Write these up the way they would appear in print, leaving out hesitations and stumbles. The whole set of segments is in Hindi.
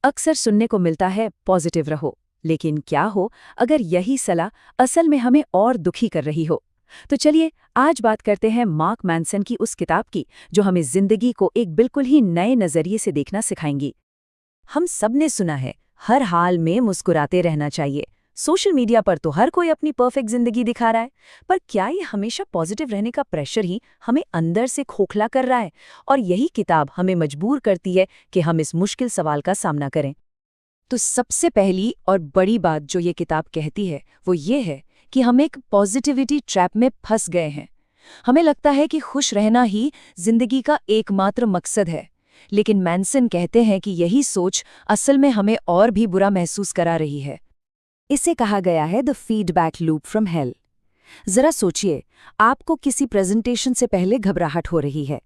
अक्सर सुनने को मिलता है पॉजिटिव रहो, लेकिन क्या हो अगर यही सलाह असल में हमें और दुखी कर रही हो। तो चलिए आज बात करते हैं मार्क मैनसन की उस किताब की जो हमें जिंदगी को एक बिल्कुल ही नए नजरिए से देखना सिखाएंगी। हम सबने सुना है हर हाल में मुस्कुराते रहना चाहिए। सोशल मीडिया पर तो हर कोई अपनी परफेक्ट जिंदगी दिखा रहा है, पर क्या ये हमेशा पॉजिटिव रहने का प्रेशर ही हमें अंदर से खोखला कर रहा है? और यही किताब हमें मजबूर करती है कि हम इस मुश्किल सवाल का सामना करें। तो सबसे पहली और बड़ी बात जो ये किताब कहती है वो ये है कि हम एक पॉजिटिविटी ट्रैप में फंस गए हैं। हमें लगता है कि खुश रहना ही जिंदगी का एकमात्र मकसद है, लेकिन मैनसन कहते हैं कि यही सोच असल में हमें और भी बुरा महसूस करा रही है। इसे कहा गया है the feedback loop from hello. जरा सोचिए, आपको किसी प्रेजेंटेशन से पहले घबराहट हो रही है,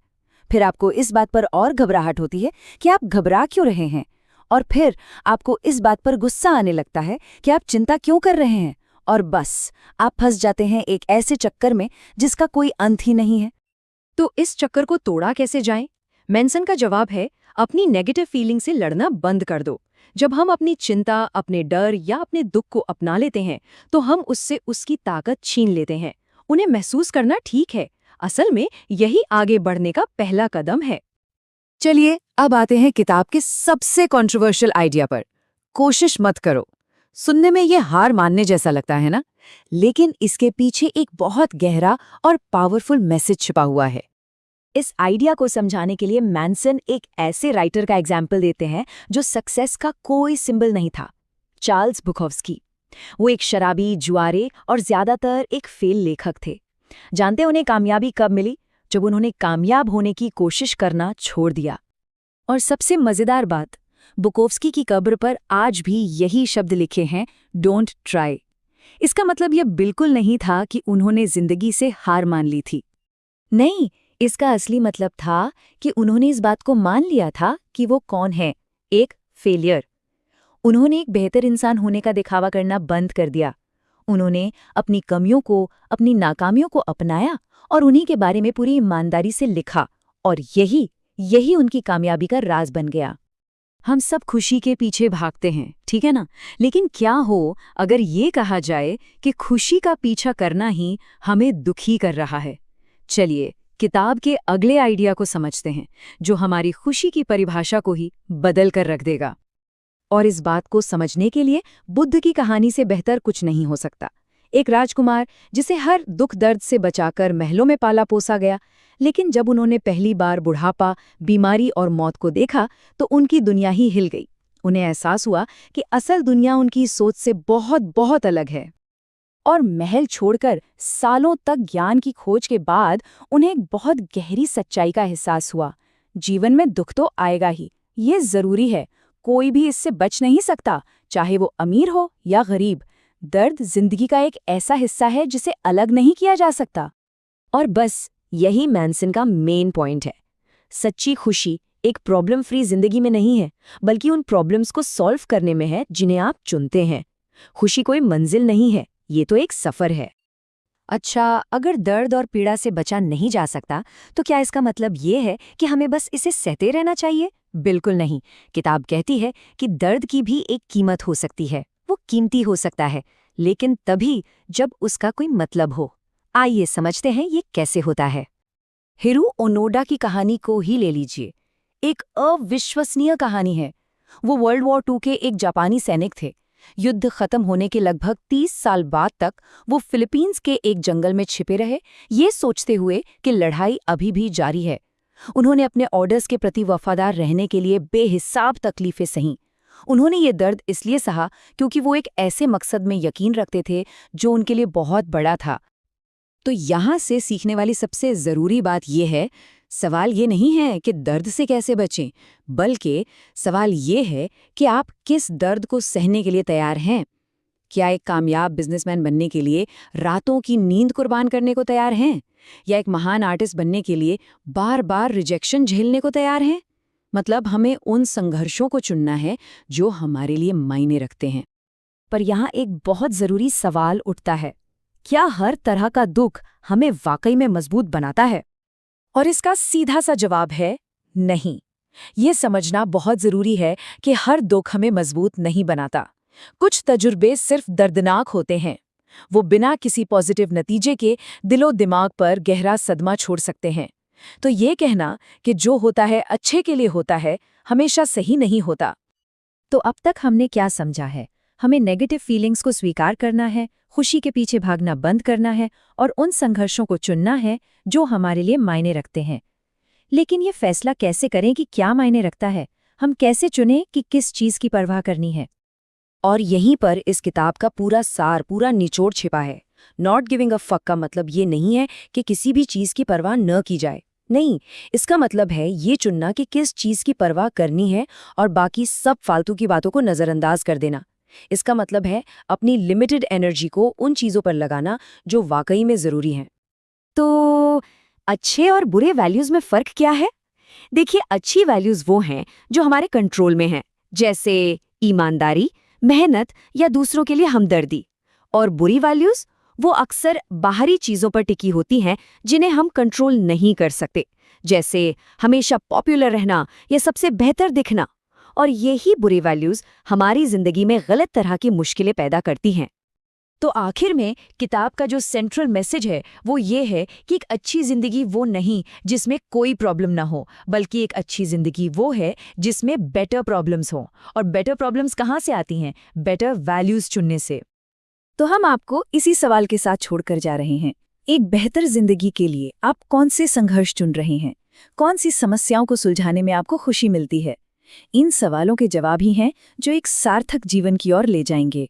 फिर आपको इस बात पर और घबराहट होती है कि आप घबरा क्यों रहे हैं, और फिर आपको इस बात पर गुस्सा आने लगता है कि आप चिंता क्यों कर रहे हैं, और बस आप फंस जाते हैं एक ऐसे चक्कर में जिसका कोई अंत ही नहीं है। तो इस चक्कर को तोड़ा कैसे जाएं? मैनसन का जवाब है, अपनी नेगेटिव फीलिंग से लड़ना बंद कर दो। जब हम अपनी चिंता, अपने डर या अपने दुख को अपना लेते हैं तो हम उससे उसकी ताकत छीन लेते हैं। उन्हें महसूस करना ठीक है, असल में यही आगे बढ़ने का पहला कदम है। चलिए अब आते हैं किताब के सबसे कंट्रोवर्शियल आइडिया पर, कोशिश मत करो। सुनने में यह हार मानने जैसा लगता है ना, लेकिन इसके पीछे एक बहुत गहरा और पावरफुल मैसेज छिपा हुआ है। इस आइडिया को समझाने के लिए मैनसन एक ऐसे राइटर का एग्जाम्पल देते हैं जो सक्सेस का कोई सिंबल नहीं था, चार्ल्स बुकोव्स्की। वो एक शराबी, जुआरे और ज्यादातर एक फेल लेखक थे। जानते उन्हें कामयाबी कब मिली? जब उन्होंने कामयाब होने की कोशिश करना छोड़ दिया। और सबसे मजेदार बात, बुकोव्स्की की कब्र पर आज भी यही शब्द लिखे हैं, डोंट ट्राई। इसका मतलब यह बिल्कुल नहीं था कि उन्होंने जिंदगी से हार मान ली थी। नहीं, इसका असली मतलब था कि उन्होंने इस बात को मान लिया था कि वो कौन है, एक फेलियर। उन्होंने एक बेहतर इंसान होने का दिखावा करना बंद कर दिया। उन्होंने अपनी कमियों को, अपनी नाकामियों को अपनाया और उन्हीं के बारे में पूरी ईमानदारी से लिखा, और यही उनकी कामयाबी का राज बन गया। हम सब खुशी के पीछे भागते हैं, ठीक है ना? लेकिन क्या हो अगर ये कहा जाए कि खुशी का पीछा करना ही हमें दुखी कर रहा है? चलिए किताब के अगले आइडिया को समझते हैं, जो हमारी खुशी की परिभाषा को ही बदल कर रख देगा। और इस बात को समझने के लिए बुद्ध की कहानी से बेहतर कुछ नहीं हो सकता। एक राजकुमार जिसे हर दुख दर्द से बचाकर महलों में पाला पोसा गया, लेकिन जब उन्होंने पहली बार बुढ़ापा, बीमारी और मौत को देखा तो उनकी दुनिया ही हिल गई। उन्हें एहसास हुआ कि असल दुनिया उनकी सोच से बहुत बहुत अलग है। और महल छोड़कर सालों तक ज्ञान की खोज के बाद उन्हें एक बहुत गहरी सच्चाई का एहसास हुआ। जीवन में दुख तो आएगा ही, ये जरूरी है, कोई भी इससे बच नहीं सकता, चाहे वो अमीर हो या गरीब। दर्द जिंदगी का एक ऐसा हिस्सा है जिसे अलग नहीं किया जा सकता। और बस यही मैनसन का मेन पॉइंट है। सच्ची खुशी एक प्रॉब्लम फ्री जिंदगी में नहीं है, बल्कि उन प्रॉब्लम्स को सॉल्व करने में है जिन्हें आप चुनते हैं। खुशी कोई मंजिल नहीं है, ये तो एक सफर है। अच्छा, अगर दर्द और पीड़ा से बचा नहीं जा सकता तो क्या इसका मतलब ये है कि हमें बस इसे सहते रहना चाहिए? बिल्कुल नहीं। किताब कहती है कि दर्द की भी एक कीमत हो सकती है, वो कीमती हो सकता है, लेकिन तभी जब उसका कोई मतलब हो। आइए समझते हैं ये कैसे होता है। हिरू ओनोडा की कहानी को ही ले लीजिए, एक अविश्वसनीय कहानी है। वो वर्ल्ड वॉर II के एक जापानी सैनिक थे। युद्ध खत्म होने के लगभग 30 साल बाद तक वो फिलीपींस के एक जंगल में छिपे रहे, ये सोचते हुए कि लड़ाई अभी भी जारी है। उन्होंने अपने ऑर्डर्स के प्रति वफादार रहने के लिए बेहिसाब तकलीफें सहीं। उन्होंने ये दर्द इसलिए सहा क्योंकि वो एक ऐसे मकसद में यकीन रखते थे जो उनके लिए बहुत बड़ा था। तो यहाँ से सीखने वाली सबसे ज़रूरी बात यह है, सवाल ये नहीं है कि दर्द से कैसे बचें, बल्कि सवाल ये है कि आप किस दर्द को सहने के लिए तैयार हैं। क्या एक कामयाब बिजनेसमैन बनने के लिए रातों की नींद कुर्बान करने को तैयार हैं, या एक महान आर्टिस्ट बनने के लिए बार बार रिजेक्शन झेलने को तैयार हैं? मतलब हमें उन संघर्षों को चुनना है जो हमारे लिए मायने रखते हैं। पर यहाँ एक बहुत ज़रूरी सवाल उठता है, क्या हर तरह का दुख हमें वाकई में मजबूत बनाता है? और इसका सीधा सा जवाब है नहीं। ये समझना बहुत जरूरी है कि हर दुख हमें मजबूत नहीं बनाता। कुछ तजुर्बे सिर्फ दर्दनाक होते हैं। वो बिना किसी पॉजिटिव नतीजे के दिलो दिमाग पर गहरा सदमा छोड़ सकते हैं। तो ये कहना कि जो होता है अच्छे के लिए होता है, हमेशा सही नहीं होता। तो अब तक हमने क्या समझा है? हमें नेगेटिव फीलिंग्स को स्वीकार करना है, खुशी के पीछे भागना बंद करना है और उन संघर्षों को चुनना है जो हमारे लिए मायने रखते हैं। लेकिन ये फैसला कैसे करें कि क्या मायने रखता है? हम कैसे चुनें कि किस चीज़ की परवाह करनी है? और यहीं पर इस किताब का पूरा सार, पूरा निचोड़ छिपा है। नॉट गिविंग अ फक का मतलब ये नहीं है कि किसी भी चीज़ की परवाह न की जाए। नहीं, इसका मतलब है ये चुनना कि किस चीज़ की परवाह करनी है और बाकी सब फालतू की बातों को नज़रअंदाज कर देना। इसका मतलब है अपनी लिमिटेड एनर्जी को उन चीज़ों पर लगाना जो वाकई में ज़रूरी हैं। तो अच्छे और बुरे वैल्यूज़ में फ़र्क क्या है? देखिए, अच्छी वैल्यूज़ वो हैं जो हमारे कंट्रोल में हैं, जैसे ईमानदारी, मेहनत या दूसरों के लिए हमदर्दी। और बुरी वैल्यूज़ वो अक्सर बाहरी चीज़ों पर टिकी होती हैं जिन्हें हम कंट्रोल नहीं कर सकते, जैसे हमेशा पॉपुलर रहना या सबसे बेहतर दिखना। और यही बुरी वैल्यूज़ हमारी ज़िंदगी में गलत तरह की मुश्किलें पैदा करती हैं। तो आखिर में किताब का जो सेंट्रल मैसेज है वो ये है कि एक अच्छी ज़िंदगी वो नहीं जिसमें कोई प्रॉब्लम ना हो, बल्कि एक अच्छी ज़िंदगी वो है जिसमें बेटर प्रॉब्लम्स हों। और बेटर प्रॉब्लम्स कहाँ से आती हैं? बेटर वैल्यूज़ चुनने से। तो हम आपको इसी सवाल के साथ छोड़कर जा रहे हैं। एक बेहतर जिंदगी के लिए आप कौन से संघर्ष चुन रहे हैं? कौन सी समस्याओं को सुलझाने में आपको खुशी मिलती है? इन सवालों के जवाब ही हैं जो एक सार्थक जीवन की ओर ले जाएंगे।